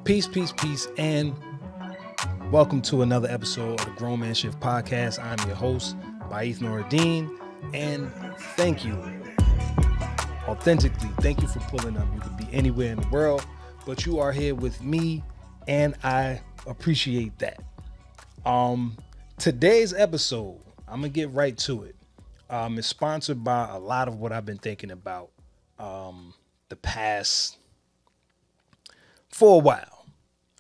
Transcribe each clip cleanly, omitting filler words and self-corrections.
Peace, peace, peace, and welcome to another episode of the Grown Man Shift Podcast. I'm your host, Baith Noradine, and thank you, authentically, thank you for pulling up. You could be anywhere in the world, but you are here with me, and I appreciate that. Today's episode, I'm gonna get right to it. Is sponsored by a lot of what I've been thinking about the past for a while,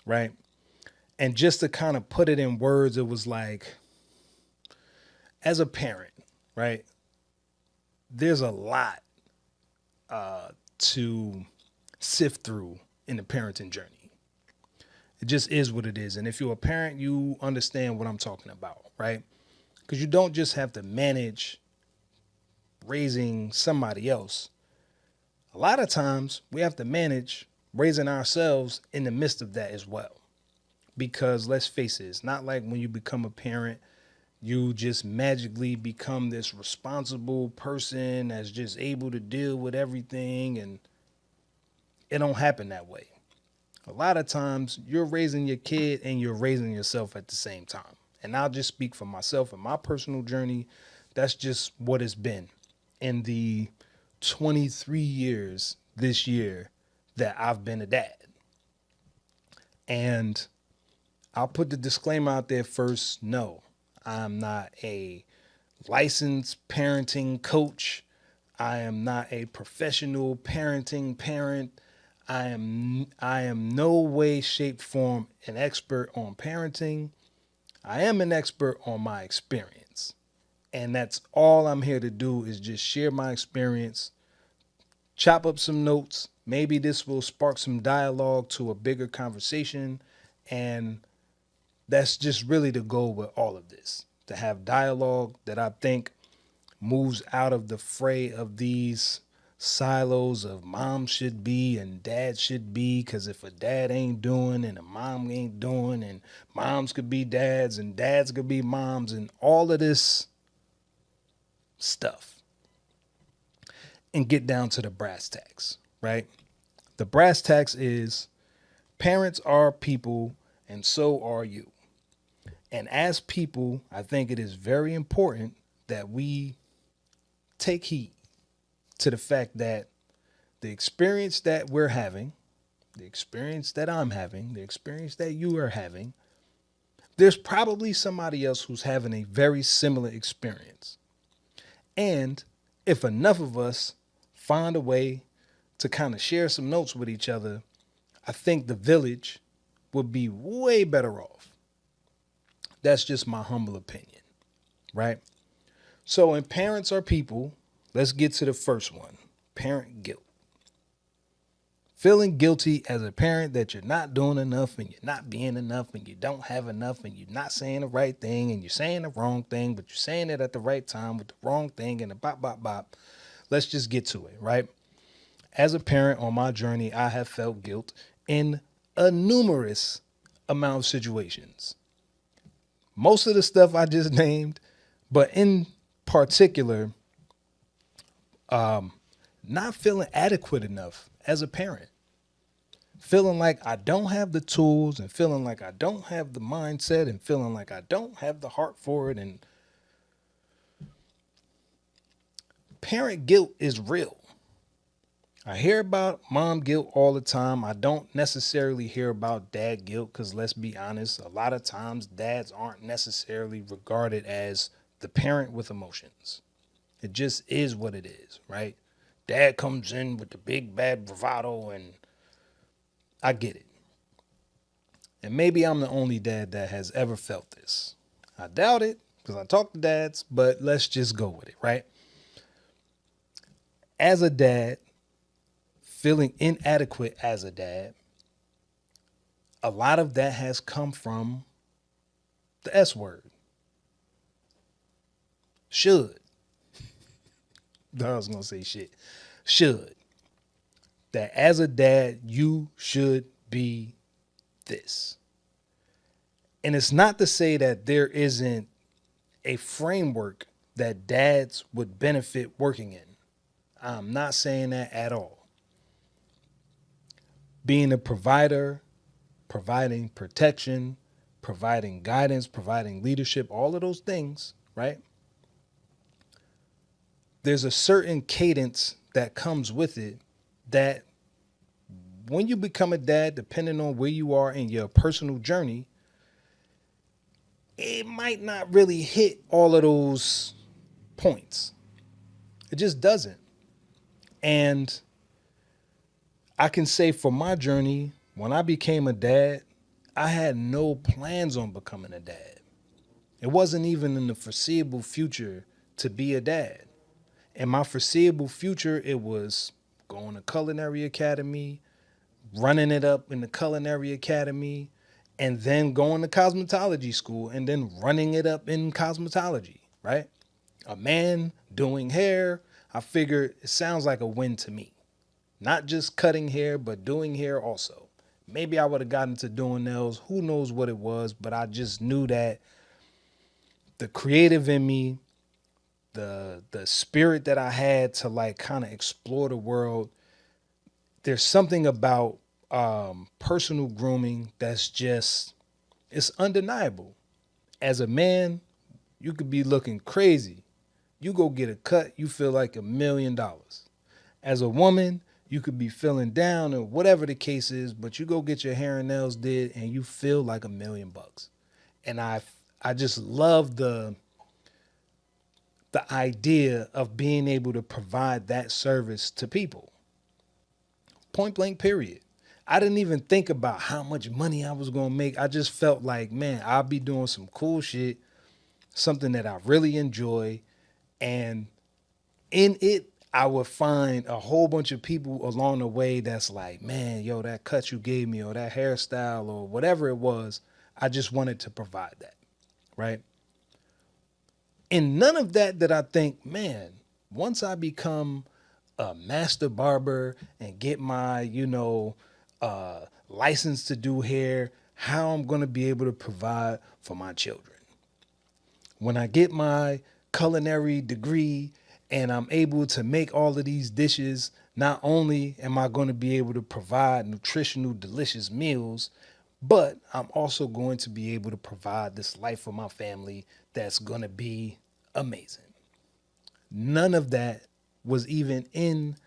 right? And just to kind of put it in words, it was like, as a parent, right? There's a lot to sift through in the parenting journey. It just is what it is. And if you're a parent, you understand what I'm talking about, right? Because you don't just have to manage raising somebody else. A lot of times we have to manage raising ourselves in the midst of that as well. Because let's face it, it's not like when you become a parent, you just magically become this responsible person that's just able to deal with everything, and it don't happen that way. A lot of times you're raising your kid and you're raising yourself at the same time. And I'll just speak for myself and my personal journey. That's just what it's been in the 23 years this year that I've been a dad. And I'll put the disclaimer out there first. No, I'm not a licensed parenting coach. I am not a professional parenting parent. I am no way, shape, form an expert on parenting. I am an expert on my experience. And that's all I'm here to do, is just share my experience, chop up some notes. Maybe this will spark some dialogue to a bigger conversation. And that's just really the goal with all of this, to have dialogue that I think moves out of the fray of these silos of mom should be and dad should be. Because if a dad ain't doing and a mom ain't doing, and moms could be dads and dads could be moms, and all of this stuff, and get down to the brass tacks, right? The brass tacks is parents are people and so are you. And as people, I think it is very important that we take heed to the fact that the experience that we're having, the experience that I'm having, the experience that you are having, there's probably somebody else who's having a very similar experience. And if enough of us find a way to kind of share some notes with each other, I think the village would be way better off. That's just my humble opinion, right? So in Parents Are People, let's get to the first one, parent guilt. Feeling guilty as a parent that you're not doing enough and you're not being enough and you don't have enough and you're not saying the right thing and you're saying the wrong thing, but you're saying it at the right time with the wrong thing and a bop, bop, bop. Let's just get to it, right? As a parent on my journey, I have felt guilt in a numerous amount of situations. Most of the stuff I just named, but in particular, not feeling adequate enough as a parent. Feeling like I don't have the tools and feeling like I don't have the mindset and feeling like I don't have the heart for it. And parent guilt is real. I hear about mom guilt all the time. I don't necessarily hear about dad guilt because, let's be honest, a lot of times dads aren't necessarily regarded as the parent with emotions. It just is what it is, right? Dad comes in with the big bad bravado, and I get it. And maybe I'm the only dad that has ever felt this. I doubt it because I talk to dads, but let's just go with it, right? As a dad, feeling inadequate as a dad, a lot of that has come from the S word. Should. I was going to say shit. Should. That as a dad, you should be this. And it's not to say that there isn't a framework that dads would benefit working in. I'm not saying that at all. Being a provider, providing protection, providing guidance, providing leadership, all of those things, right? There's a certain cadence that comes with it that when you become a dad, depending on where you are in your personal journey, it might not really hit all of those points. It just doesn't. And I can say for my journey, when I became a dad, I had no plans on becoming a dad. It wasn't even in the foreseeable future to be a dad. In my foreseeable future, it was going to culinary academy, running it up in the culinary academy, and then going to cosmetology school and then running it up in cosmetology, right? A man doing hair, I figured it sounds like a win to me. Not just cutting hair, but doing hair also. Maybe I would have gotten to doing nails. Who knows what it was, but I just knew that the creative in me, the spirit that I had to like kind of explore the world. There's something about personal grooming that's just it's undeniable. As a man, you could be looking crazy. You go get a cut, you feel like $1,000,000. As a woman, you could be feeling down or whatever the case is, but you go get your hair and nails did and you feel like $1,000,000. And I just love the idea of being able to provide that service to people. Point blank, period. I didn't even think about how much money I was going to make. I just felt like, man, I'll be doing some cool shit, something that I really enjoy. And in it, I would find a whole bunch of people along the way that's like, man, yo, that cut you gave me or that hairstyle or whatever it was, I just wanted to provide that, right? And none of that I think, man, once I become a master barber and get my, license to do hair, how I'm going to be able to provide for my children. When I get my culinary degree and I'm able to make all of these dishes, not only am I going to be able to provide nutritional, delicious meals, but I'm also going to be able to provide this life for my family that's going to be amazing. None of that was even in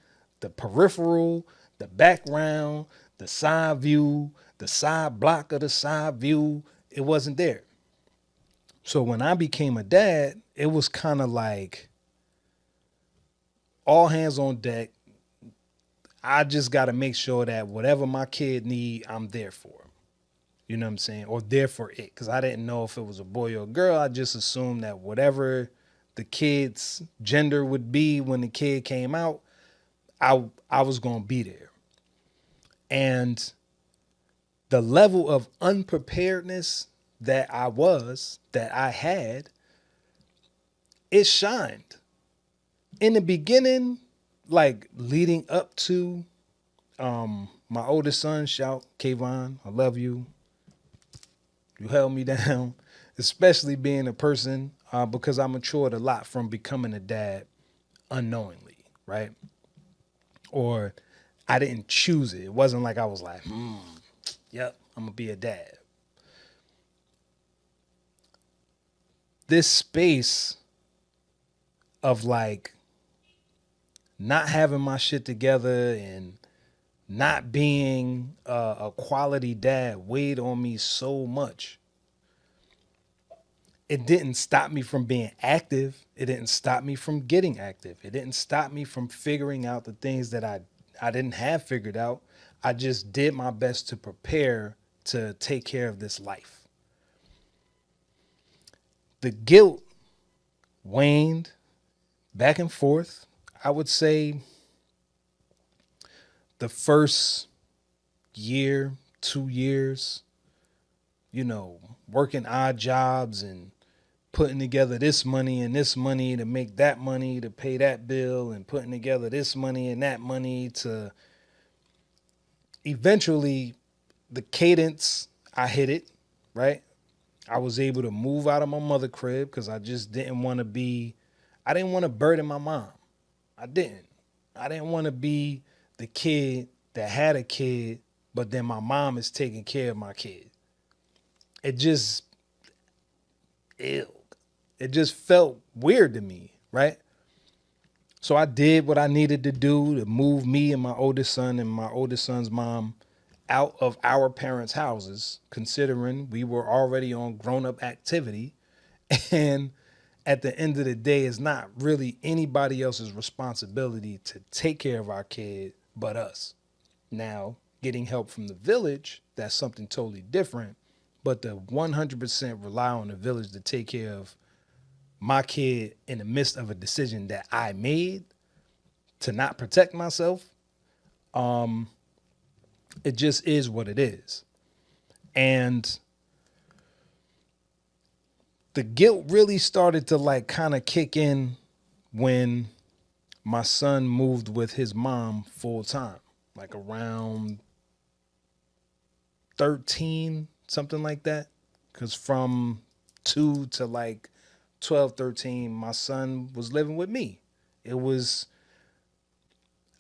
the peripheral, the background, the side view, the side block of the side view. It wasn't there. So when I became a dad, it was kind of like all hands on deck. I just got to make sure that whatever my kid need, I'm there for him. You know what I'm saying? Or there for it. Because I didn't know if it was a boy or a girl. I just assumed that whatever the kid's gender would be when the kid came out, I was going to be there. And the level of unpreparedness that I had, it shined. In the beginning, like leading up to my oldest son, shout, Kayvon, I love you. You held me down, especially being a person, because I matured a lot from becoming a dad unknowingly, right? Or I didn't choose it. It wasn't like I was like, yep, I'm going to be a dad. This space of like not having my shit together and not being a quality dad weighed on me so much. It didn't stop me from being active. It didn't stop me from getting active. It didn't stop me from figuring out the things that I didn't have figured out. I just did my best to prepare to take care of this life. The guilt waned back and forth. I would say the first year, 2 years, working odd jobs and putting together this money and this money to make that money to pay that bill and putting together this money and that money to eventually the cadence, I hit it, right? I was able to move out of my mother crib because I just didn't want to burden my mom. I didn't want to be the kid that had a kid but then my mom is taking care of my kid. It just, ew. It just felt weird to me, right? So I did what I needed to do to move me and my oldest son and my oldest son's mom out of our parents' houses, considering we were already on grown-up activity. And at the end of the day, it's not really anybody else's responsibility to take care of our kid but us. Now, getting help from the village, that's something totally different. But to 100% rely on the village to take care of my kid in the midst of a decision that I made to not protect myself, it just is what it is. And the guilt really started to like kind of kick in when my son moved with his mom full time, like around 13, something like that. Because from 2 to like 12, 13, my son was living with me. It was,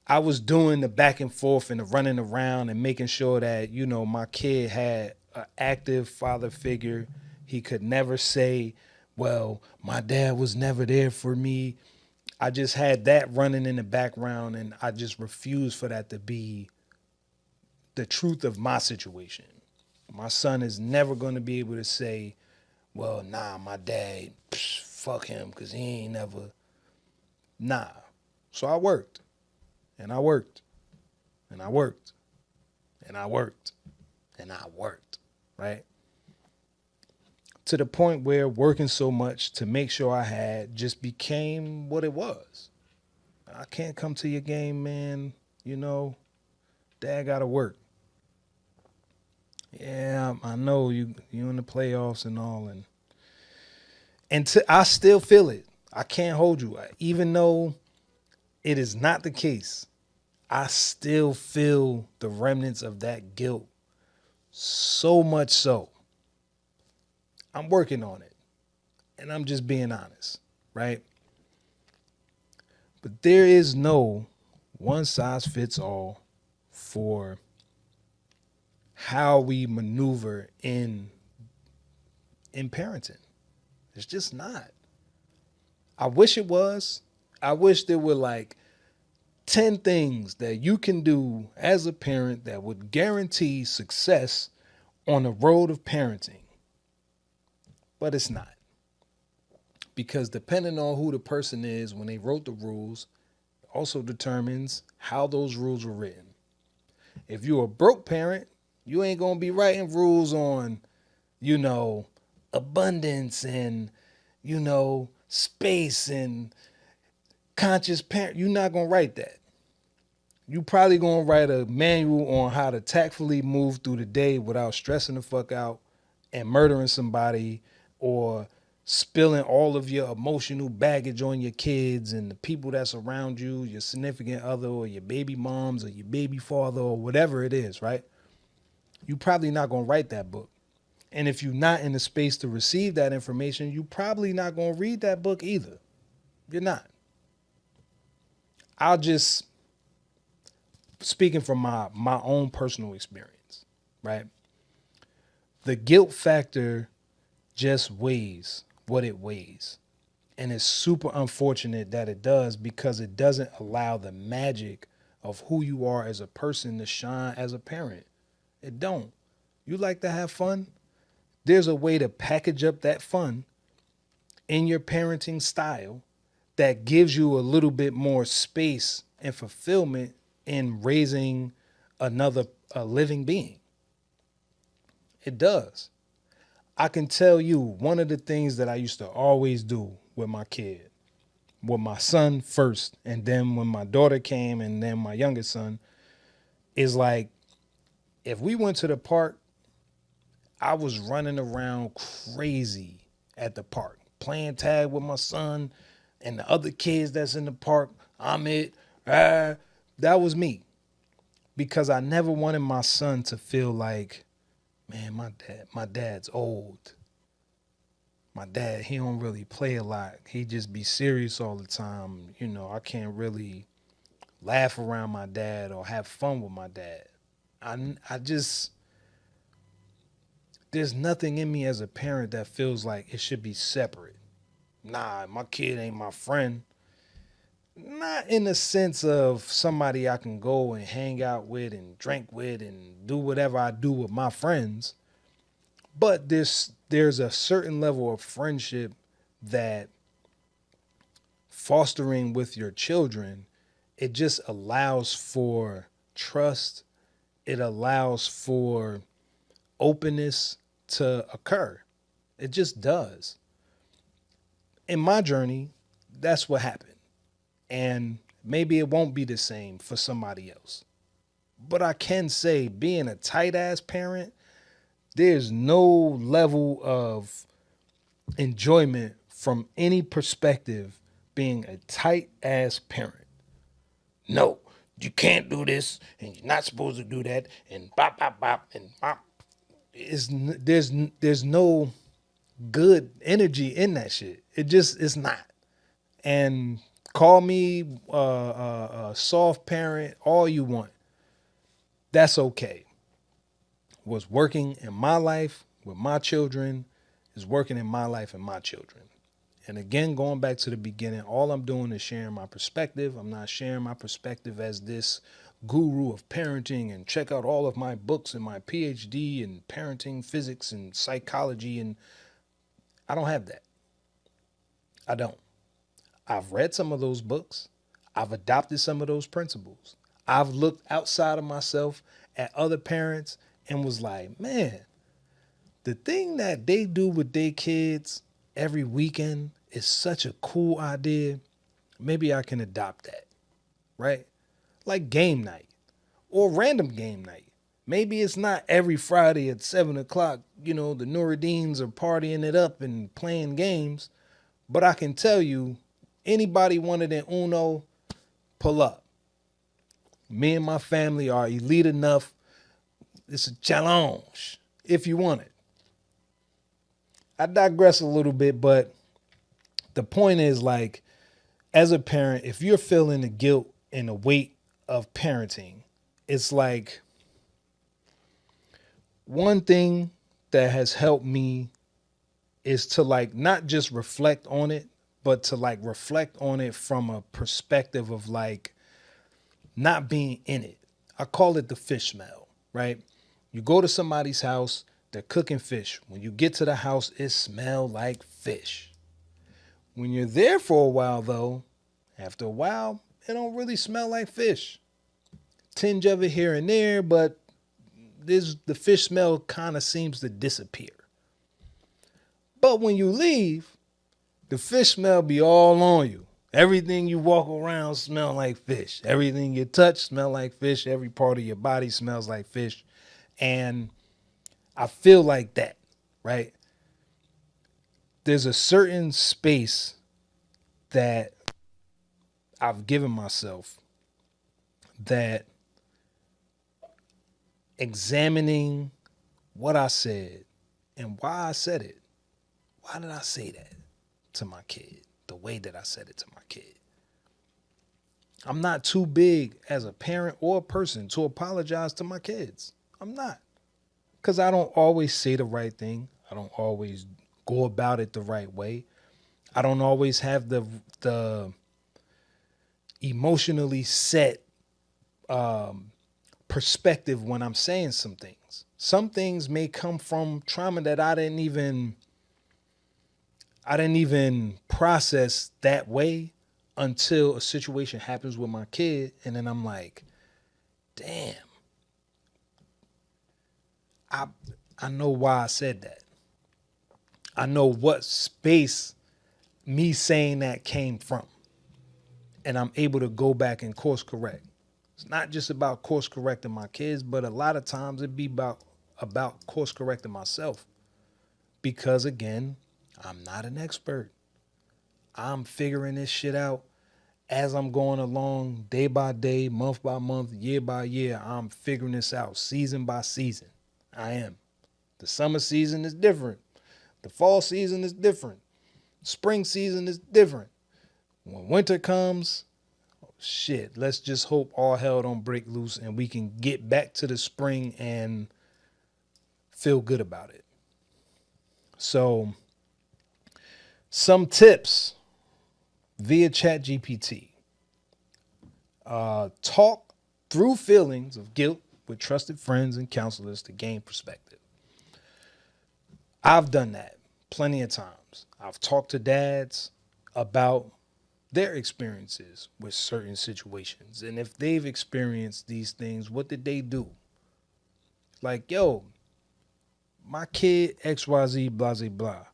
I was doing the back and forth and the running around and making sure that, you know, my kid had an active father figure. He could never say, well, my dad was never there for me. I just had that running in the background, and I just refused for that to be the truth of my situation. My son is never going to be able to say, well, nah, my dad, fuck him, because he ain't never, nah. So I worked, and I worked, and I worked, and I worked, and I worked, right? To the point where working so much to make sure I had just became what it was. I can't come to your game, man. You know, dad got to work. Yeah, I know you in the playoffs and all, and I still feel it. I can't hold you. Even though it is not the case, I still feel the remnants of that guilt. So much so, I'm working on it, and I'm just being honest, right? But there is no one size fits all for how we maneuver in parenting. It's just not. I wish it was. I wish there were like 10 things that you can do as a parent that would guarantee success on the road of parenting. But it's not. Because depending on who the person is when they wrote the rules also determines how those rules were written. If you're a broke parent, you ain't going to be writing rules on, you know, abundance and, you know, space and conscious parent. You're not going to write that. You probably going to write a manual on how to tactfully move through the day without stressing the fuck out and murdering somebody or spilling all of your emotional baggage on your kids and the people that's around you, your significant other or your baby moms or your baby father or whatever it is, right? You probably not going to write that book. And if you're not in the space to receive that information, you probably not going to read that book either. You're not. I'll just, speaking from my own personal experience, right? The guilt factor just weighs what it weighs. And it's super unfortunate that it does because it doesn't allow the magic of who you are as a person to shine as a parent. It don't. You like to have fun? There's a way to package up that fun in your parenting style that gives you a little bit more space and fulfillment in raising a living being. It does. I can tell you one of the things that I used to always do with my kid, with my son first, and then when my daughter came and then my youngest son, is like, if we went to the park, I was running around crazy at the park, playing tag with my son and the other kids that's in the park. I'm it. That was me. Because I never wanted my son to feel like, man, my dad's old. My dad, he don't really play a lot. He just be serious all the time. You know, I can't really laugh around my dad or have fun with my dad. I just, there's nothing in me as a parent that feels like it should be separate. Nah, my kid ain't my friend. Not in the sense of somebody I can go and hang out with and drink with and do whatever I do with my friends, but there's a certain level of friendship that fostering with your children, it just allows for trust. It allows for openness to occur. It just does. In my journey, that's what happened. And maybe it won't be the same for somebody else. But I can say, being a tight ass parent, there's no level of enjoyment from any perspective being a tight ass parent. No, you can't do this, and you're not supposed to do that, and bop bop bop and bop. There's no good energy in that shit. It just is not. And call me a soft parent all you want. That's okay. What's working in my life with my children is working in my life and my children. And again, going back to the beginning, all I'm doing is sharing my perspective. I'm not sharing my perspective as this guru of parenting and check out all of my books and my PhD in parenting, physics, and psychology. And I don't have that. I don't. I've read some of those books. I've adopted some of those principles. I've looked outside of myself at other parents and was like, man, the thing that they do with their kids every weekend is such a cool idea. Maybe I can adopt that, right? Like game night or random game night. Maybe it's not every Friday at 7 o'clock, the Noureddins are partying it up and playing games. But I can tell you, anybody wanted an Uno, pull up. Me and my family are elite enough. It's a challenge if you want it. I digress a little bit, but the point is, like, as a parent, if you're feeling the guilt and the weight of parenting, it's like one thing that has helped me is to like not just reflect on it, but to like reflect on it from a perspective of like not being in it. I call it the fish smell, right? You go to somebody's house, they're cooking fish. When you get to the house, it smells like fish. When you're there for a while, though, after a while, it don't really smell like fish. Tinge of it here and there, but the fish smell kind of seems to disappear. But when you leave, the fish smell be all on you. Everything you walk around smell like fish. Everything you touch smell like fish. Every part of your body smells like fish. And I feel like that, right? There's a certain space that I've given myself that examining what I said and why I said it. Why did I say that to my kid? The way that I said it to my kid. I'm not too big as a parent or a person to apologize to my kids. I'm not. Because I don't always say the right thing. I don't always go about it the right way. I don't always have the emotionally set perspective when I'm saying some things. Some things may come from trauma that I didn't even process that way until a situation happens with my kid. And then I'm like, damn, I know why I said that. I know what space me saying that came from. And I'm able to go back and course correct. It's not just about course correcting my kids, but a lot of times it be about course correcting myself. Because again, I'm not an expert. I'm figuring this shit out as I'm going along, day by day, month by month, year by year. I'm figuring this out season by season. I am. The summer season is different. The fall season is different. Spring season is different. When winter comes, shit, let's just hope all hell don't break loose and we can get back to the spring and feel good about it. So, some tips via ChatGPT. Talk through feelings of guilt with trusted friends and counselors to gain perspective. I've done that plenty of times. I've talked to dads about their experiences with certain situations. And if they've experienced these things, what did they do? Like, yo, my kid XYZ blah blah blah.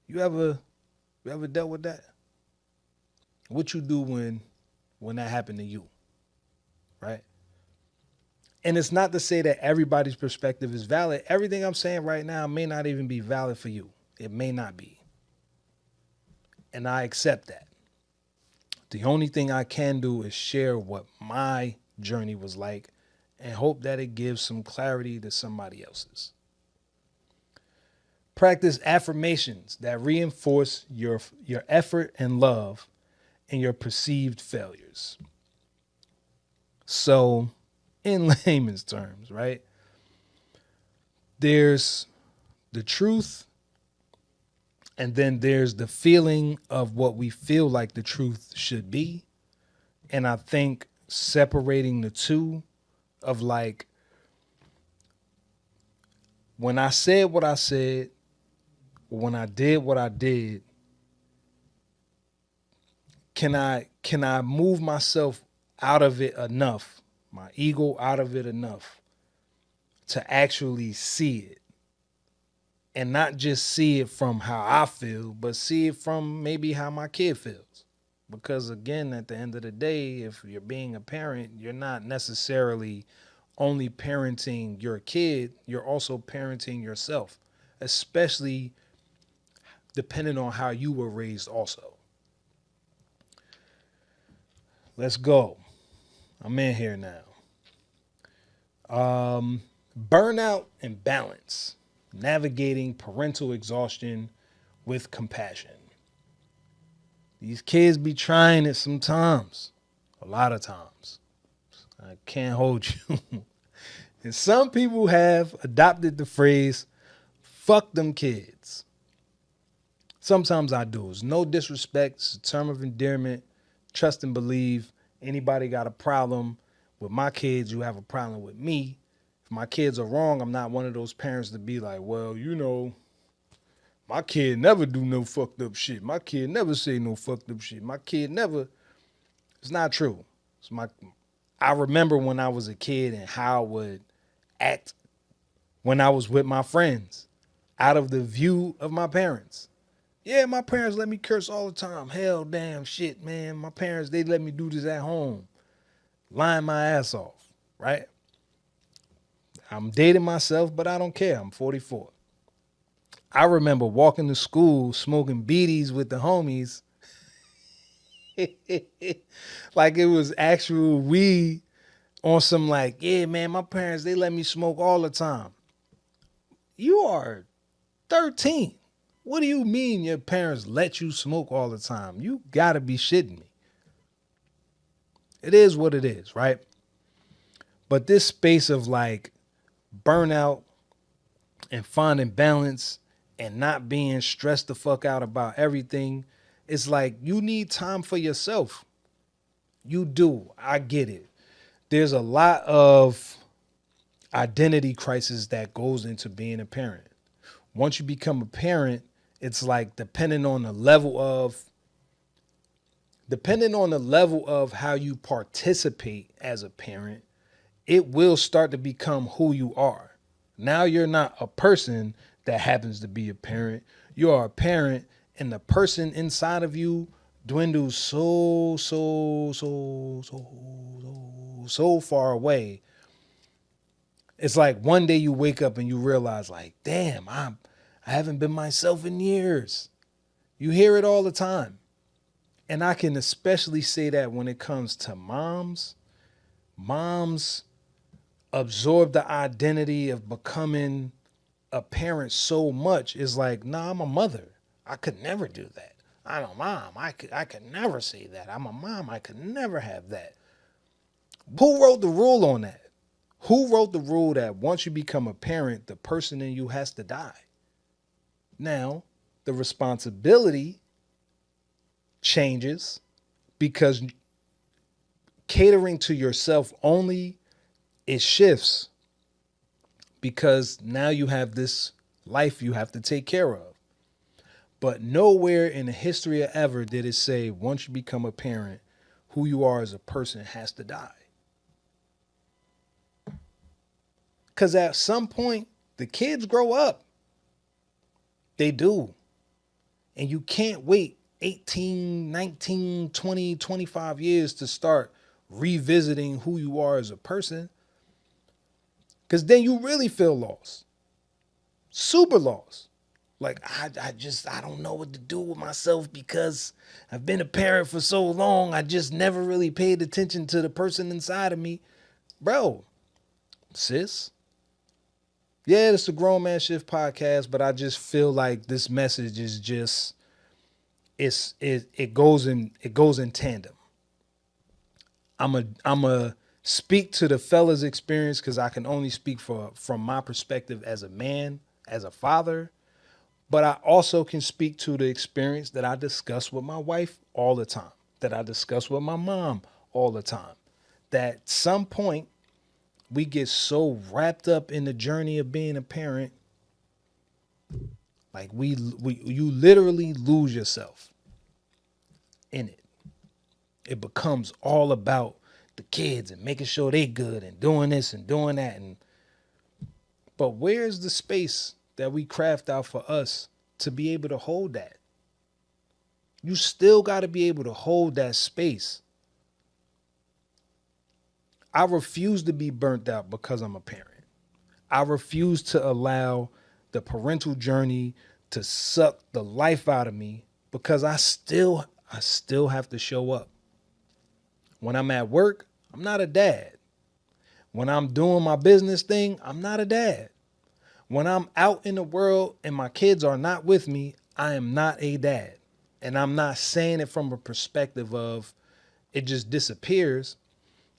You ever dealt with that? What you do when that happened to you? Right? And it's not to say that everybody's perspective is valid. Everything I'm saying right now may not even be valid for you. It may not be. And I accept that. The only thing I can do is share what my journey was like and hope that it gives some clarity to somebody else's. Practice affirmations that reinforce your effort and love and your perceived failures. So, in layman's terms, right? There's the truth, and then there's the feeling of what we feel like the truth should be. And I think separating the two of like, when I said what I said, when I did what I did, can I move myself out of it enough, my ego out of it enough to actually see it? And not just see it from how I feel, but see it from maybe how my kid feels. Because again, at the end of the day, if you're being a parent, you're not necessarily only parenting your kid, you're also parenting yourself, especially depending on how you were raised also. Let's go. I'm in here now. Burnout and balance. Navigating parental exhaustion with compassion. These kids be trying it sometimes, a lot of times. I can't hold you. And some people have adopted the phrase, fuck them kids. Sometimes I do. It's no disrespect. It's a term of endearment. Trust and believe. Anybody got a problem with my kids, you have a problem with me. If my kids are wrong, I'm not one of those parents to be like, well, you know, my kid never do no fucked up shit. My kid never say no fucked up shit. My kid never. It's not true. I remember when I was a kid and how I would act when I was with my friends out of the view of my parents. Yeah, my parents let me curse all the time. Hell, damn, shit, man. My parents, they let me do this at home. Lying my ass off, right? I'm dating myself, but I don't care. I'm 44. I remember walking to school, smoking beaties with the homies. Like it was actual weed on some like, yeah, man, my parents, they let me smoke all the time. You are 13. What do you mean your parents let you smoke all the time? You gotta be shitting me. It is what it is, right? But this space of like burnout and finding balance and not being stressed the fuck out about everything, it's like you need time for yourself. You do. I get it. There's a lot of identity crisis that goes into being a parent. Once you become a parent, it's like depending on the level of how you participate as a parent, it will start to become who you are. Now you're not a person that happens to be a parent. You are a parent, and the person inside of you dwindles so far away. It's like one day you wake up and you realize like, damn, I haven't been myself in years. You hear it all the time. And I can especially say that when it comes to moms. Moms absorb the identity of becoming a parent so much. It's like, nah, I'm a mother. I could never do that. I'm a mom. I could never say that. I'm a mom. I could never have that. Who wrote the rule on that? Who wrote the rule that once you become a parent, the person in you has to die? Now, the responsibility changes because catering to yourself only, it shifts because now you have this life you have to take care of. But nowhere in the history of ever did it say once you become a parent, who you are as a person has to die. Because at some point, the kids grow up. They do. And you can't wait 18, 19, 20, 25 years to start revisiting who you are as a person. Because then you really feel lost. Super lost. Like, I don't know what to do with myself because I've been a parent for so long. I just never really paid attention to the person inside of me. Bro, sis. Yeah, it's a Grown Man Shift podcast, but I just feel like this message is just it goes in tandem. I'm a speak to the fella's experience because I can only speak from my perspective as a man, as a father, but I also can speak to the experience that I discuss with my wife all the time, that I discuss with my mom all the time. That at some point we get so wrapped up in the journey of being a parent, like you literally lose yourself in it. It becomes all about the kids and making sure they good and doing this and doing that. But where's the space that we craft out for us to be able to hold that? You still got to be able to hold that space. I refuse to be burnt out because I'm a parent. I refuse to allow the parental journey to suck the life out of me because I still have to show up. When I'm at work, I'm not a dad. When I'm doing my business thing, I'm not a dad. When I'm out in the world and my kids are not with me, I am not a dad. And I'm not saying it from a perspective of it just disappears.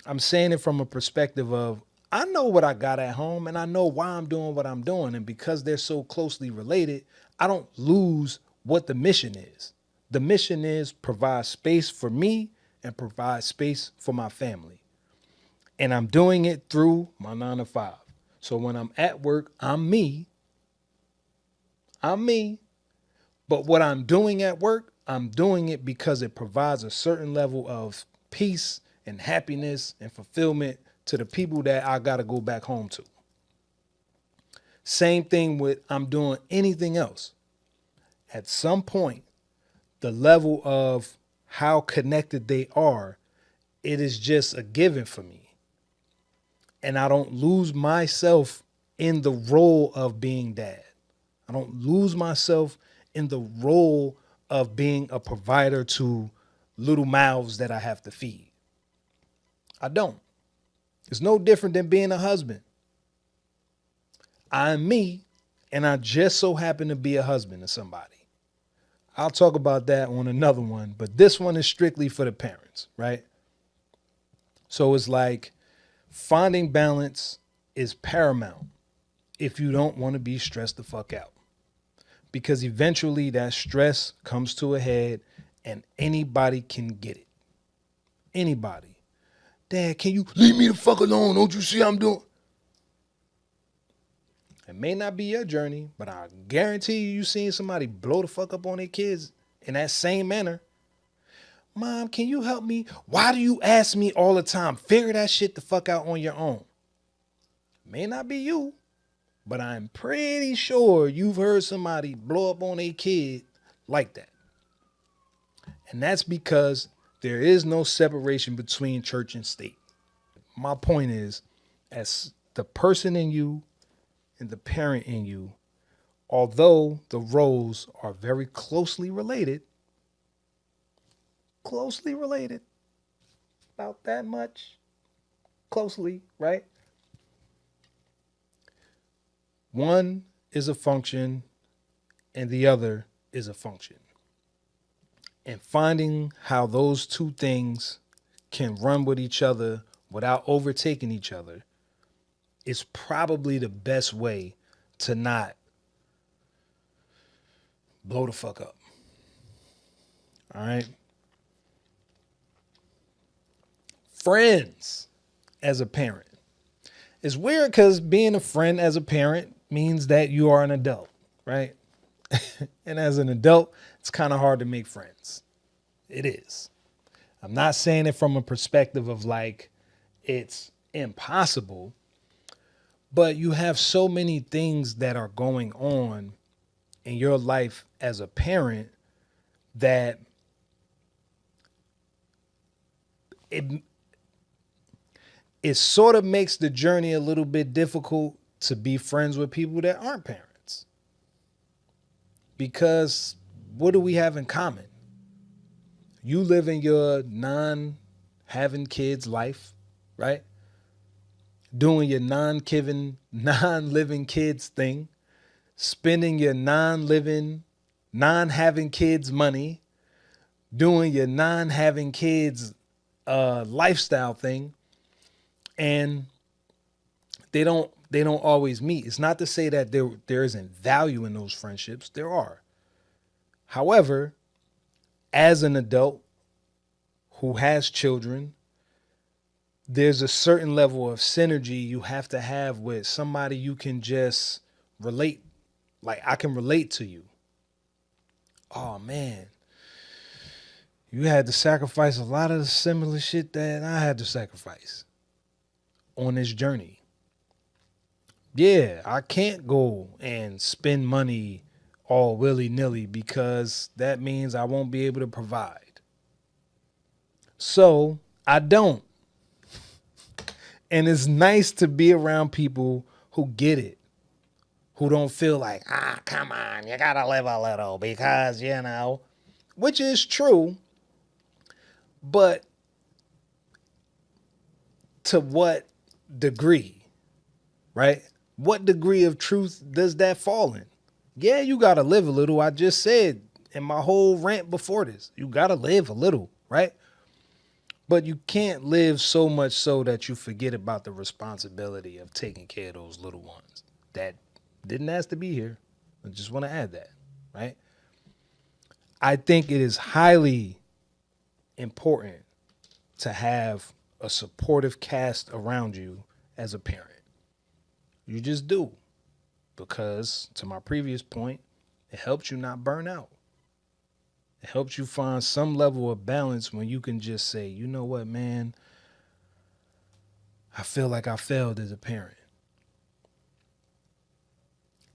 I'm saying it from a perspective of I know what I got at home and I know why I'm doing what I'm doing. And because they're so closely related, I don't lose what the mission is. The mission is provide space for me and provide space for my family. And I'm doing it through my 9 to 5. So when I'm at work, I'm me. I'm me. But what I'm doing at work, I'm doing it because it provides a certain level of peace and happiness and fulfillment to the people that I got to go back home to. Same thing with I'm doing anything else. At some point, the level of how connected they are, it is just a given for me. And I don't lose myself in the role of being dad. I don't lose myself in the role of being a provider to little mouths that I have to feed. I don't. It's no different than being a husband. I'm me, and I just so happen to be a husband to somebody. I'll talk about that on another one, but this one is strictly for the parents, right? So it's like finding balance is paramount if you don't want to be stressed the fuck out. Because eventually that stress comes to a head and anybody can get it. Anybody. Dad, can you leave me the fuck alone? Don't you see I'm doing? It may not be your journey, but I guarantee you seen somebody blow the fuck up on their kids in that same manner. Mom, can you help me? Why do you ask me all the time? Figure that shit the fuck out on your own. May not be you, but I'm pretty sure you've heard somebody blow up on a kid like that. And that's because there is no separation between church and state. My point is, as the person in you and the parent in you, although the roles are very closely related, about that much, closely, right? One is a function and the other is a function. and finding how those two things can run with each other without overtaking each other is probably the best way to not blow the fuck up. All right. Friends as a parent. It's weird because being a friend as a parent means that you are an adult, right? And as an adult, it's kind of hard to make friends. It is. I'm not saying it from a perspective of like it's impossible, but you have so many things that are going on in your life as a parent that it it sort of makes the journey a little bit difficult to be friends with people that aren't parents. Because what do we have in common? You live in your non having kids life, right? Doing your non living kids thing, spending your non having kids money, doing your non having kids lifestyle thing, and they don't always meet. It's not to say that there isn't value in those friendships. There are. However, as an adult who has children, there's a certain level of synergy you have to have with somebody you can just relate. Like, I can relate to you. Oh man, you had to sacrifice a lot of the similar shit that I had to sacrifice on this journey. Yeah, I can't go and spend money all willy nilly because that means I won't be able to provide. So I don't. And it's nice to be around people who get it, who don't feel like, come on, you gotta live a little because, which is true, but to what degree, right? What degree of truth does that fall in? Yeah, you gotta live a little. I just said in my whole rant before this, you gotta live a little, right? But you can't live so much so that you forget about the responsibility of taking care of those little ones that didn't ask to be here. I just want to add that, right? I think it is highly important to have a supportive cast around you as a parent. You just do. Because, to my previous point, it helps you not burn out. It helps you find some level of balance when you can just say, you know what, man, I feel like I failed as a parent.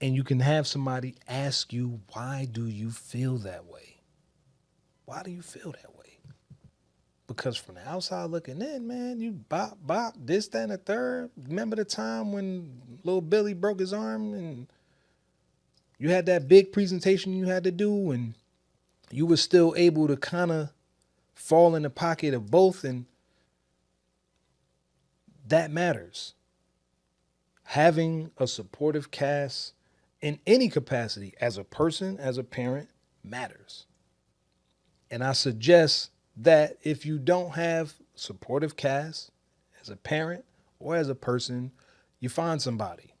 And you can have somebody ask you, why do you feel that way? Why do you feel that way? Because from the outside looking in, man, you bop, this, that, and the third. Remember the time when little Billy broke his arm and you had that big presentation you had to do and you were still able to kind of fall in the pocket of both, and that matters. Having a supportive cast in any capacity as a person, as a parent, matters. And I suggest that if you don't have supportive cast as a parent or as a person, you find somebody.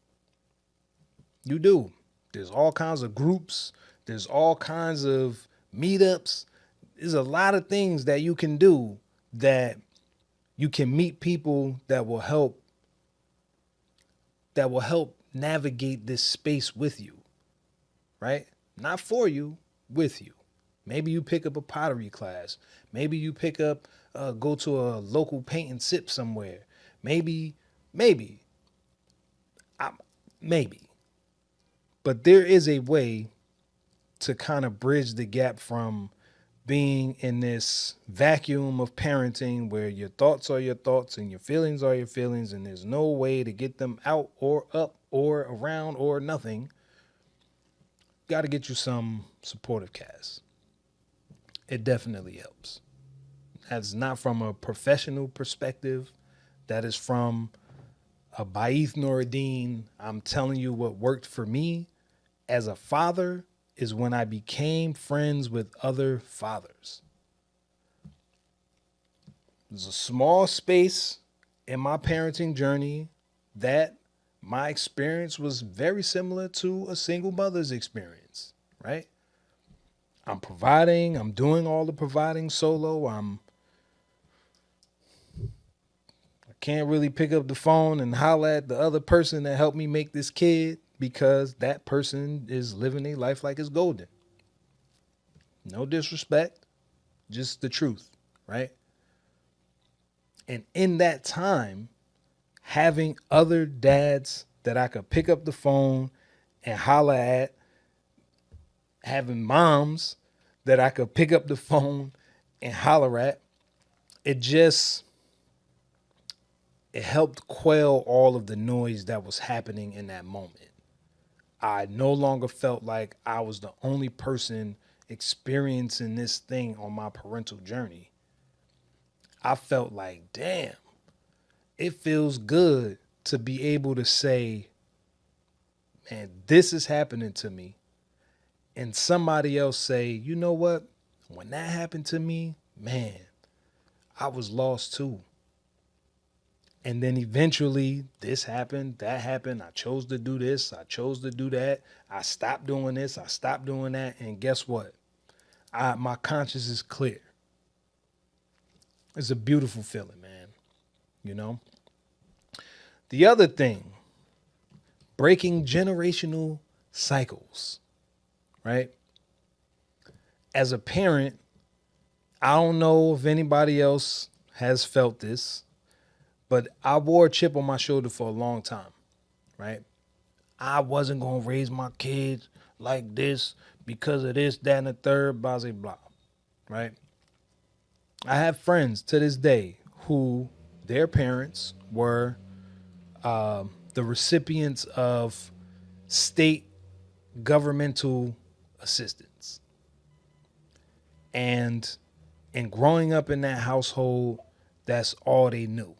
You do. There's all kinds of groups. There's all kinds of meetups. There's a lot of things that you can do that you can meet people that will help navigate this space with you, right? Not for you, with you. Maybe you pick up a pottery class. Maybe you go to a local paint and sip somewhere. Maybe. But there is a way to kind of bridge the gap from being in this vacuum of parenting where your thoughts are your thoughts and your feelings are your feelings and there's no way to get them out or up or around or nothing. Got to get you some supportive cast. It definitely helps. That's not from a professional perspective. That is from a Baith Noradine. I'm telling you what worked for me as a father is when I became friends with other fathers. There's a small space in my parenting journey that my experience was very similar to a single mother's experience, right? I'm providing, I'm doing all the providing solo. I can't really pick up the phone and holler at the other person that helped me make this kid because that person is living a life like it's golden. No disrespect, just the truth, right? And in that time, having other dads that I could pick up the phone and holler at, having moms that I could pick up the phone and holler at, it just it helped quell all of the noise that was happening in that moment. I no longer felt like I was the only person experiencing this thing on my parental journey. I felt like, damn, it feels good to be able to say, man, this is happening to me. And somebody else say, you know what? When that happened to me, man, I was lost too. And then eventually this happened, that happened. I chose to do this. I chose to do that. I stopped doing this. I stopped doing that. And guess what? My conscience is clear. It's a beautiful feeling, man. You know? The other thing, breaking generational cycles, right? As a parent, I don't know if anybody else has felt this, but I wore a chip on my shoulder for a long time, right? I wasn't going to raise my kids like this because of this, that, and the third, blah, blah, blah, right? I have friends to this day who their parents were the recipients of state governmental assistance. And growing up in that household, that's all they knew.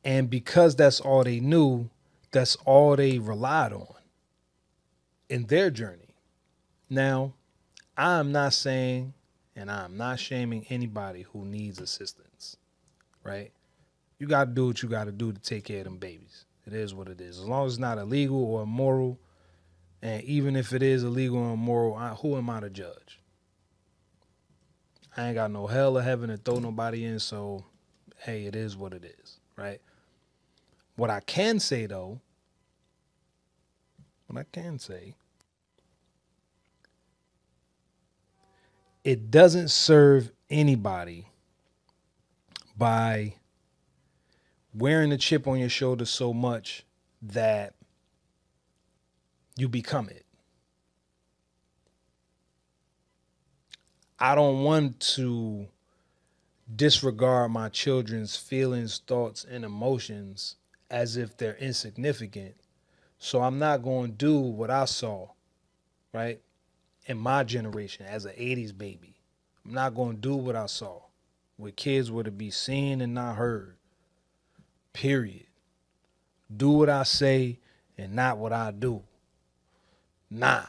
And because that's all they knew, that's all they relied on in their journey. Now, I'm not saying and I'm not shaming anybody who needs assistance, right? You got to do what you got to do to take care of them babies. It is what it is. As long as it's not illegal or immoral, and even if it is illegal and immoral, who am I to judge? I ain't got no hell or heaven to throw nobody in, so, hey, it is what it is, right? What I can say, though, it doesn't serve anybody by wearing a chip on your shoulder so much that you become it. I don't want to disregard my children's feelings, thoughts, and emotions as if they're insignificant. So I'm not going to do what I saw, right, in my generation as an 80s baby. I'm not going to do what I saw, where kids were to be seen and not heard. Period. Do what I say and not what I do. Nah.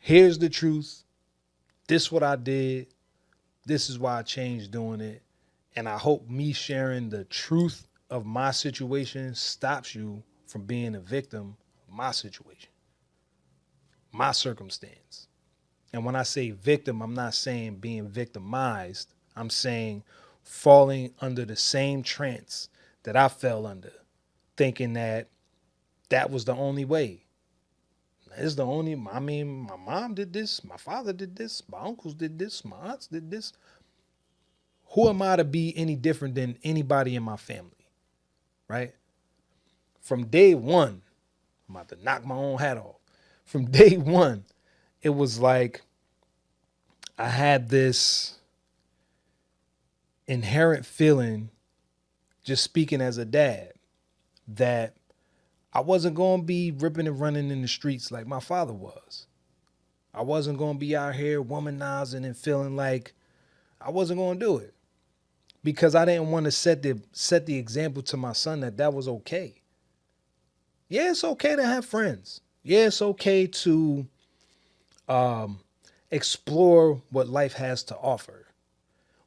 Here's the truth. This is what I did. This is why I changed doing it. And I hope me sharing the truth of my situation stops you from being a victim of my situation, my circumstance. And when I say victim, I'm not saying being victimized. I'm saying falling under the same trance that I fell under, thinking that that was the only way. It's the only, I mean, my mom did this, my father did this, my uncles did this, my aunts did this. Who am I to be any different than anybody in my family, right? From day one, I'm about to knock my own hat off. From day one, it was like I had this inherent feeling, just speaking as a dad, that I wasn't going to be ripping and running in the streets like my father was. I wasn't going to be out here womanizing and feeling like I wasn't going to do it, because I didn't want to set the example to my son that was okay. Yeah, it's okay to have friends. Yeah, it's okay to um, explore what life has to offer.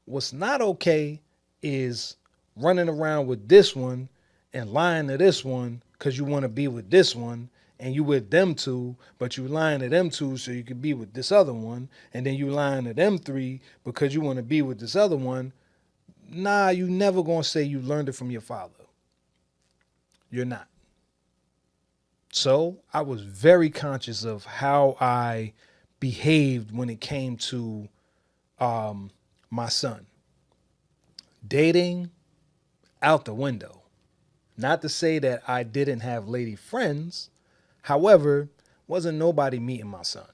What's not okay is running around with this one and lying to this one because you want to be with this one and you with them two, but you lying to them two so you can be with this other one, and then you lying to them three because you want to be with this other one. Nah, you never gonna say you learned it from your father. You're not. So I was very conscious of how I behaved when it came to um, my son. Dating out the window. Not to say that I didn't have lady friends. However, wasn't nobody meeting my son.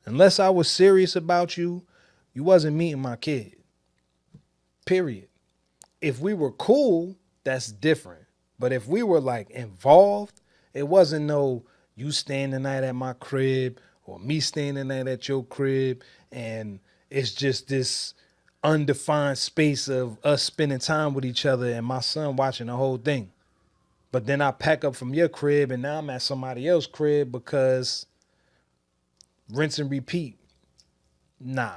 Unless I was serious about you, you wasn't meeting my kid. Period. If we were cool, that's different. But if we were like involved, it wasn't no you staying the night at my crib or me staying the night at your crib. And it's just this undefined space of us spending time with each other and my son watching the whole thing. But then I pack up from your crib and now I'm at somebody else's crib because rinse and repeat. Nah,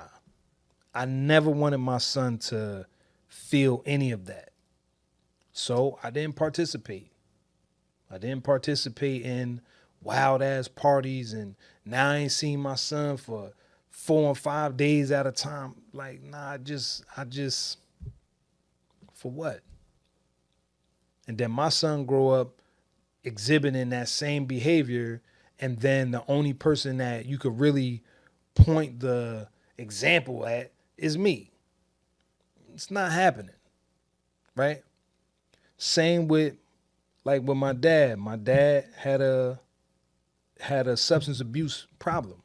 I never wanted my son to feel any of that. So I didn't participate. I didn't participate in wild ass parties, and now I ain't seen my son for 4 and 5 days at a time. Like, nah, I just, for what? And then my son grow up exhibiting that same behavior, and then the only person that you could really point the example at is me. It's not happening, right? Same with like with my dad. My dad had a substance abuse problem.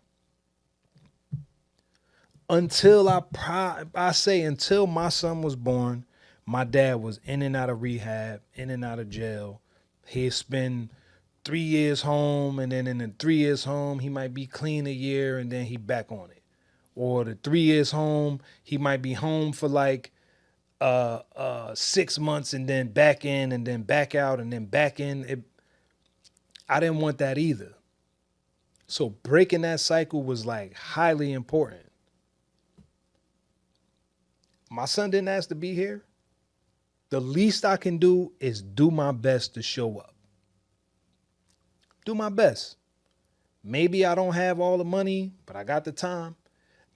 Until I say until my son was born, my dad was in and out of rehab, in and out of jail. He'd spend 3 years home, and then in the 3 years home, he might be clean a year, and then he back on it. Or the 3 years home, he might be home for like 6 months, and then back in, and then back out, and then back in. I didn't want that either. So breaking that cycle was like highly important. My son didn't ask to be here. The least I can do is do my best to show up. Do my best. Maybe I don't have all the money, but I got the time.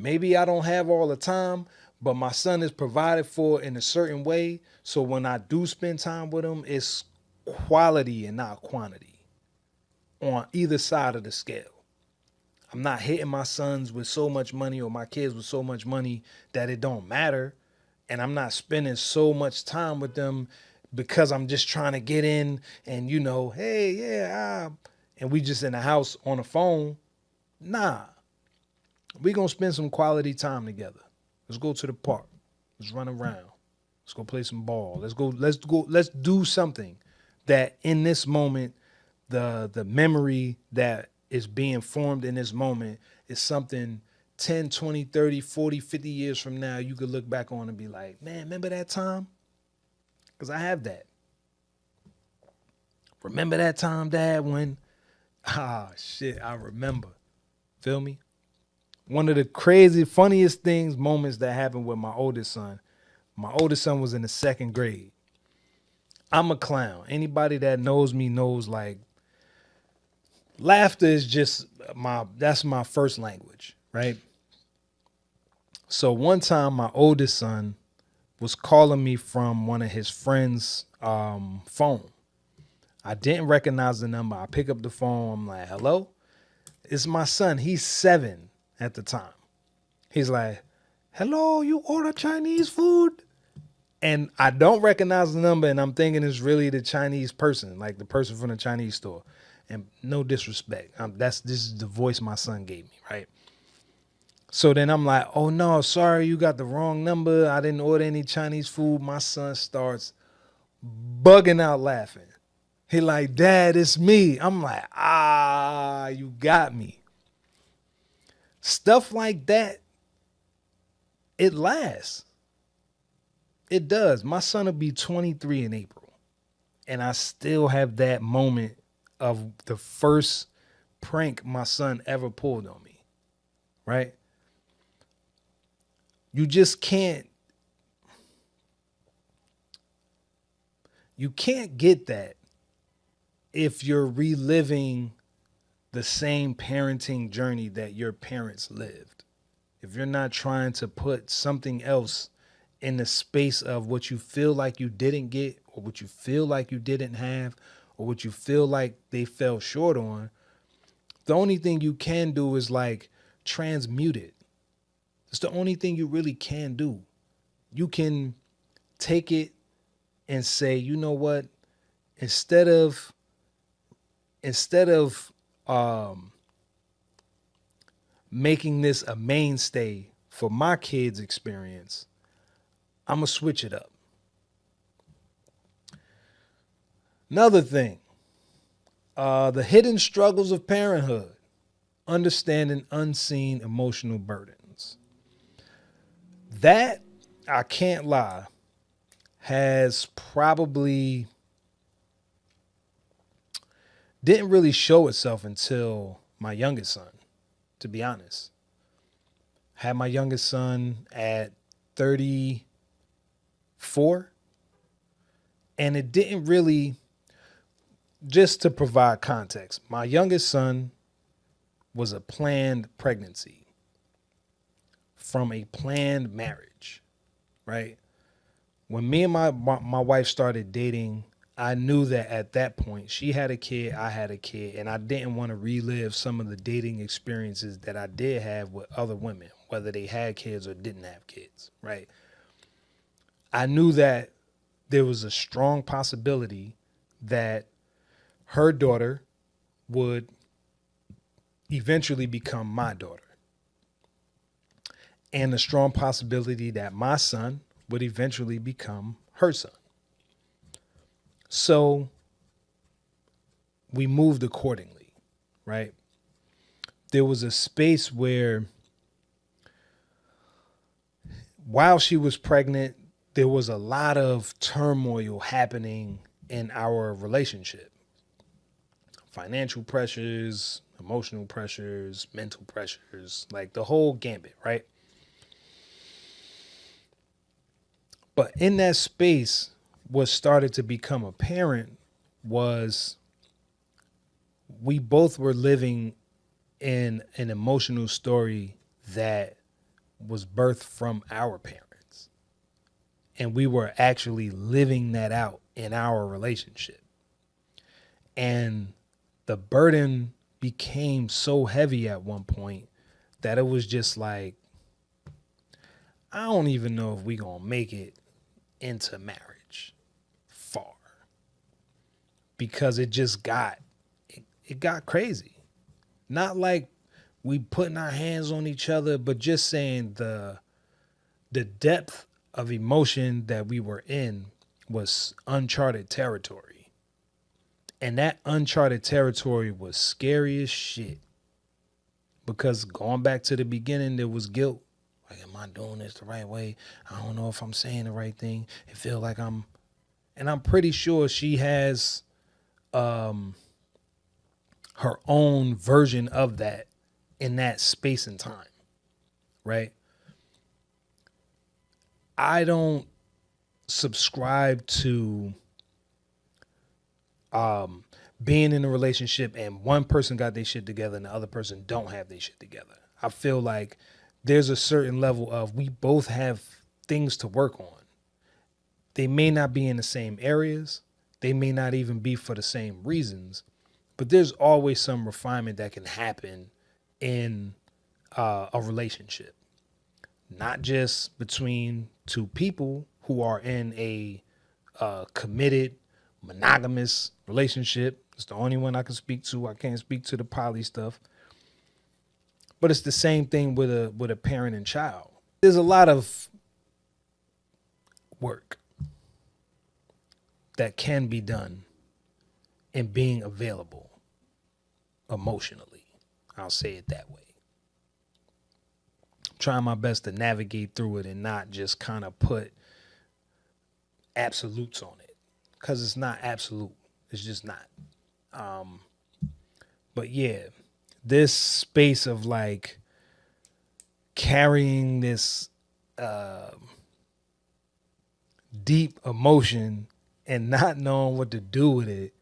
Maybe I don't have all the time, but my son is provided for in a certain way. So when I do spend time with him, it's quality and not quantity on either side of the scale. I'm not hitting my sons with so much money or my kids with so much money that it don't matter. And I'm not spending so much time with them because I'm just trying to get in and, hey, yeah, and we just in the house on the phone. Nah, we gonna spend some quality time together. Let's go to the park. Let's run around. Let's go play some ball. Let's do something that in this moment, the memory that is being formed in this moment is something 10, 20, 30, 40, 50 years from now, you could look back on and be like, man, remember that time? Because I have that. Remember that time, Dad, when, shit, I remember. Feel me? One of the crazy, funniest things, moments that happened with my oldest son. My oldest son was in the second grade. I'm a clown. Anybody that knows me knows like laughter is just that's my first language, right? So one time my oldest son was calling me from one of his friends' phone. I didn't recognize the number. I pick up the phone. I'm like, hello? It's my son. He's 7 at the time. He's like, hello, you order Chinese food? And I don't recognize the number, and I'm thinking it's really the Chinese person, like the person from the Chinese store. And no disrespect. This is the voice my son gave me, right? So then I'm like, oh no, sorry, you got the wrong number. I didn't order any Chinese food. My son starts bugging out laughing. He like, Dad, it's me. I'm like, you got me. Stuff like that, it lasts. It does. My son will be 23 in April. And I still have that moment of the first prank my son ever pulled on me, right? You just can't get that if you're reliving the same parenting journey that your parents lived. If you're not trying to put something else in the space of what you feel like you didn't get, or what you feel like you didn't have, or what you feel like they fell short on, the only thing you can do is like transmute it. It's the only thing you really can do. You can take it and say, you know what? Instead of um, making this a mainstay for my kids' experience, I'm gonna switch it up. Another thing, the hidden struggles of parenthood, understanding unseen emotional burdens. That, I can't lie, has probably didn't really show itself until my youngest son, to be honest. Had my youngest son at 34, and it didn't really, just to provide context, my youngest son was a planned pregnancy from a planned marriage, right? When me and my wife started dating, I knew that at that point she had a kid, I had a kid, and I didn't want to relive some of the dating experiences that I did have with other women, whether they had kids or didn't have kids, right? I knew that there was a strong possibility that her daughter would eventually become my daughter, and a strong possibility that my son would eventually become her son. So we moved accordingly, right? There was a space where while she was pregnant, there was a lot of turmoil happening in our relationship. Financial pressures, emotional pressures, mental pressures, like the whole gambit, right? But in that space, what started to become apparent was we both were living in an emotional story that was birthed from our parents. And we were actually living that out in our relationship. And the burden became so heavy at one point that it was just like, I don't even know if we gonna make it into marriage far, because it got crazy. Not like we putting our hands on each other, but just saying the depth of emotion that we were in was uncharted territory. And that uncharted territory was scary as shit. Because going back to the beginning, there was guilt. Like, am I doing this the right way? I don't know if I'm saying the right thing. It feels like I'm pretty sure she has her own version of that in that space and time, right? I don't subscribe to being in a relationship and one person got their shit together and the other person don't have their shit together. I feel like there's a certain level of we both have things to work on. They may not be in the same areas. They may not even be for the same reasons, but there's always some refinement that can happen in a relationship, not just between two people who are in a committed, monogamous relationship. It's the only one I can speak to. I can't speak to the poly stuff. But it's the same thing with a parent and child. There's a lot of work that can be done in being available emotionally. I'll say it that way. Trying my best to navigate through it and not just kind of put absolutes on it, because it's not absolute. It's just not. But yeah, this space of like carrying this deep emotion and not knowing what to do with it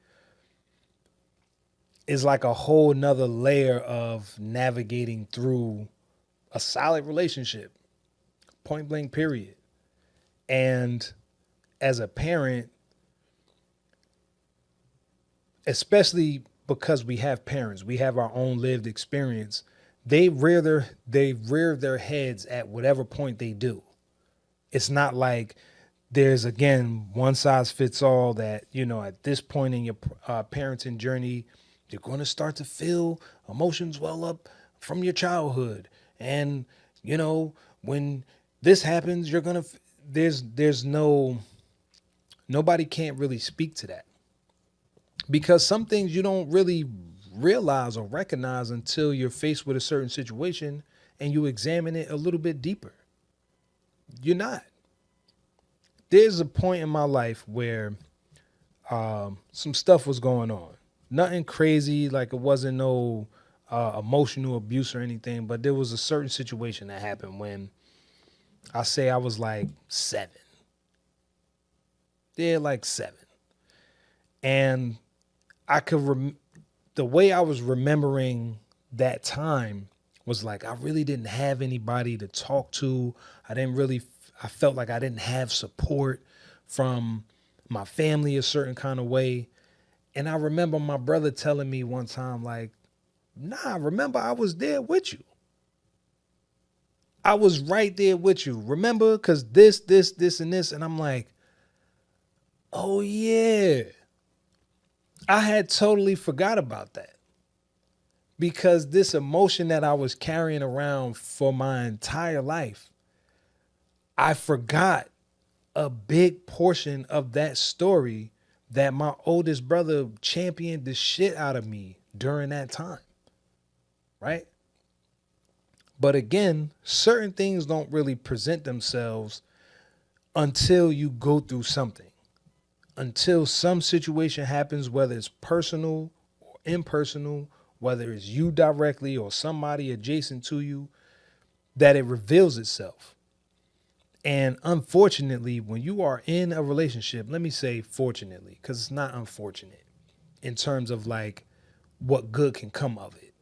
is like a whole nother layer of navigating through a solid relationship, point blank, period. And as a parent, especially because we have parents, we have our own lived experience. They rear their heads at whatever point they do. It's not like there's again one size fits all that at this point in your parenting journey you're going to start to feel emotions well up from your childhood, and when this happens you're going to there's no nobody can't really speak to that because some things you don't really realize or recognize until you're faced with a certain situation and you examine it a little bit deeper. You're not. There's a point in my life where some stuff was going on. Nothing crazy, like it wasn't no emotional abuse or anything, but there was a certain situation that happened when I say I was like 7. Yeah, like 7. And I could the way I was remembering that time was like I really didn't have anybody to talk to. I felt like I didn't have support from my family a certain kind of way. And I remember my brother telling me one time, like, nah, remember I was there with you. I was right there with you. Remember? Because this, and this. And I'm like, oh, yeah. I had totally forgot about that. Because this emotion that I was carrying around for my entire life, I forgot a big portion of that story that my oldest brother championed the shit out of me during that time. Right? But again, certain things don't really present themselves until you go through something, until some situation happens, whether it's personal or impersonal, whether it's you directly or somebody adjacent to you, that it reveals itself. And unfortunately, when you are in a relationship, let me say fortunately, because it's not unfortunate in terms of like what good can come of it.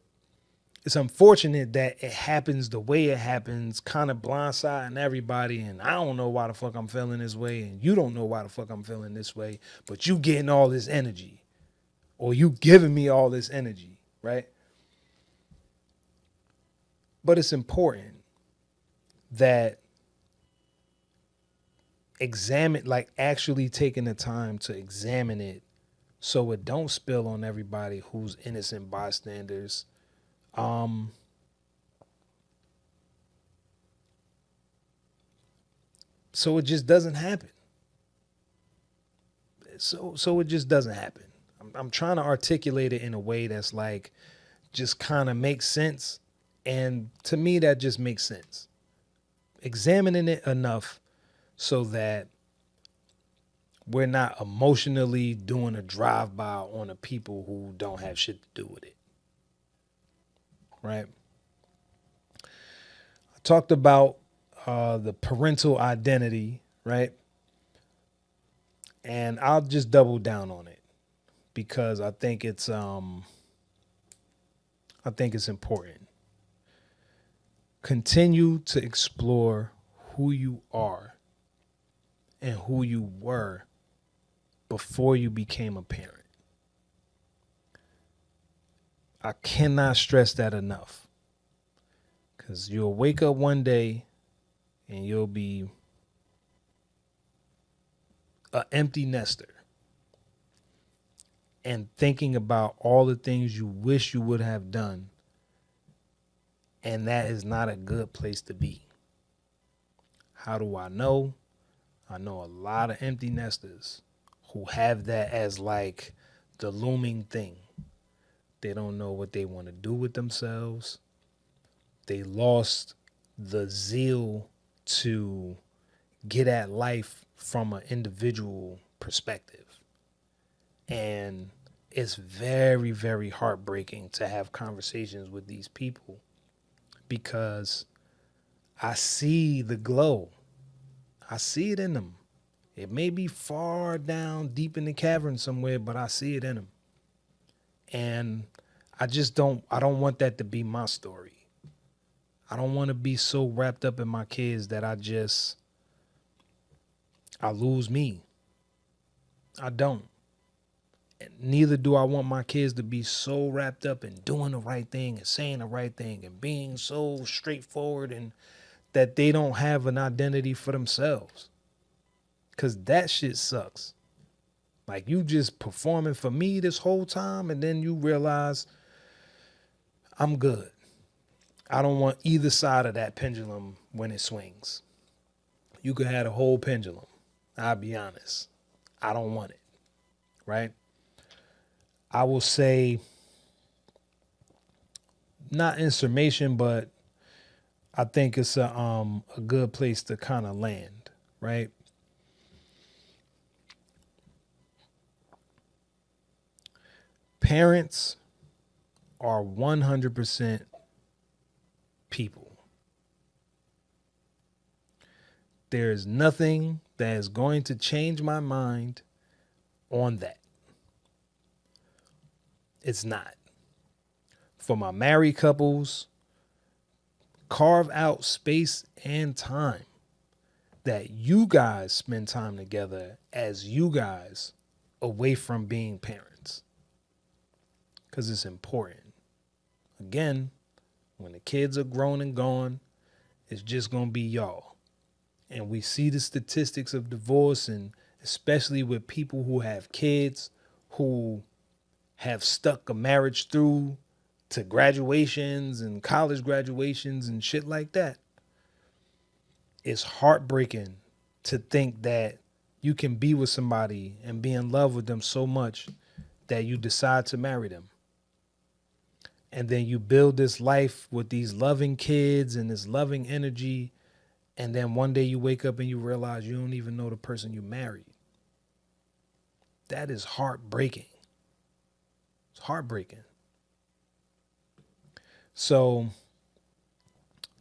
It's unfortunate that it happens the way it happens, kind of blindsiding everybody. And I don't know why the fuck I'm feeling this way. And you don't know why the fuck I'm feeling this way. But you getting all this energy or you giving me all this energy, right? But it's important that like actually taking the time to examine it so it don't spill on everybody who's innocent bystanders. So it just doesn't happen. So it just doesn't happen. I'm trying to articulate it in a way that's like just kind of makes sense. And to me, that just makes sense. Examining it enough so that we're not emotionally doing a drive-by on the people who don't have shit to do with it. Right? I talked about the parental identity, right? And I'll just double down on it because I think it's important. Continue to explore who you are and who you were before you became a parent. I cannot stress that enough because you'll wake up one day and you'll be an empty nester and thinking about all the things you wish you would have done. And that is not a good place to be. How do I know? I know a lot of empty nesters who have that as like the looming thing. They don't know what they want to do with themselves. They lost the zeal to get at life from an individual perspective. And it's very, very heartbreaking to have conversations with these people because I see the glow. I see it in them. It may be far down deep in the cavern somewhere, but I see it in them. And I don't want that to be my story. I don't want to be so wrapped up in my kids that I lose me. I don't. And neither do I want my kids to be so wrapped up in doing the right thing and saying the right thing and being so straightforward and that they don't have an identity for themselves. Because that shit sucks. Like, you just performing for me this whole time and then you realize I'm good. I don't want either side of that pendulum when it swings. You could have a whole pendulum. I'll be honest. I don't want it. Right? I will say, not in summation, but I think it's a good place to kind of land, right? Parents are 100% people. There's nothing that is going to change my mind on that. It's not. For my married couples, carve out space and time that you guys spend time together as you guys away from being parents. Because it's important. Again, when the kids are grown and gone, it's just going to be y'all. And we see the statistics of divorce, and especially with people who have kids who have stuck a marriage through to graduations and college graduations and shit like that. It's heartbreaking to think that you can be with somebody and be in love with them so much that you decide to marry them. And then you build this life with these loving kids and this loving energy. And then one day you wake up and you realize you don't even know the person you married. That is heartbreaking. It's heartbreaking. So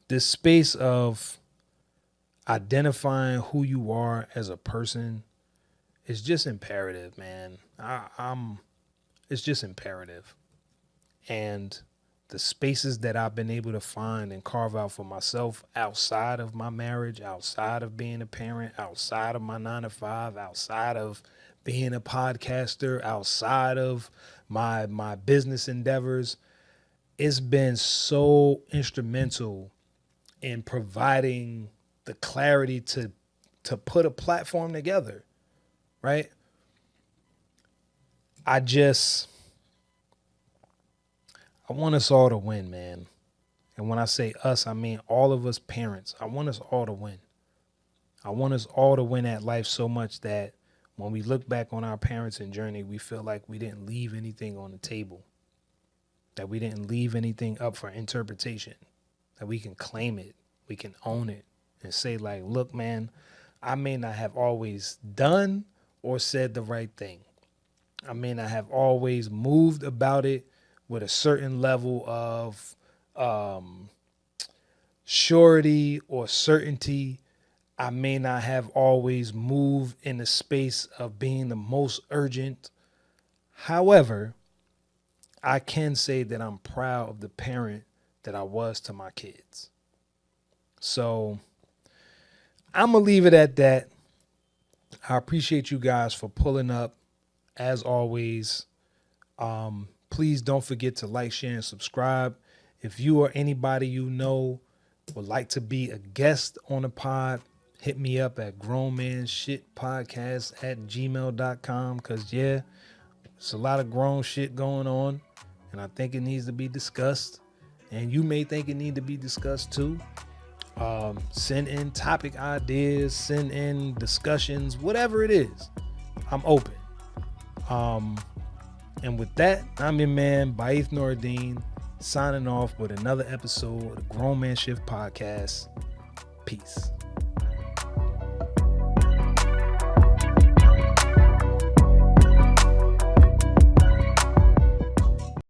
this space of identifying who you are as a person is just imperative, man. It's just imperative. And the spaces that I've been able to find and carve out for myself outside of my marriage, outside of being a parent, outside of my 9-to-5, outside of being a podcaster, outside of my business endeavors, it's been so instrumental in providing the clarity to put a platform together, right? I want us all to win, man. And when I say us, I mean all of us parents. I want us all to win. I want us all to win at life so much that when we look back on our parenting journey, we feel like we didn't leave anything on the table, that we didn't leave anything up for interpretation, that we can claim it, we can own it, and say like, look, man, I may not have always done or said the right thing. I may not have always moved about it with a certain level of surety or certainty. I may not have always moved in the space of being the most urgent. However, I can say that I'm proud of the parent that I was to my kids. So I'm going to leave it at that. I appreciate you guys for pulling up. As always, please don't forget to like, share, and subscribe. If you or anybody you know would like to be a guest on the pod, hit me up at grownmanshitpodcast@gmail.com. Because, yeah, it's a lot of grown shit going on, and I think it needs to be discussed. And you may think it need to be discussed too. Send in topic ideas, send in discussions, whatever it is. I'm open. And with that, I'm your man, Baith Noordine, signing off with another episode of the Grown Man Shift Podcast. Peace.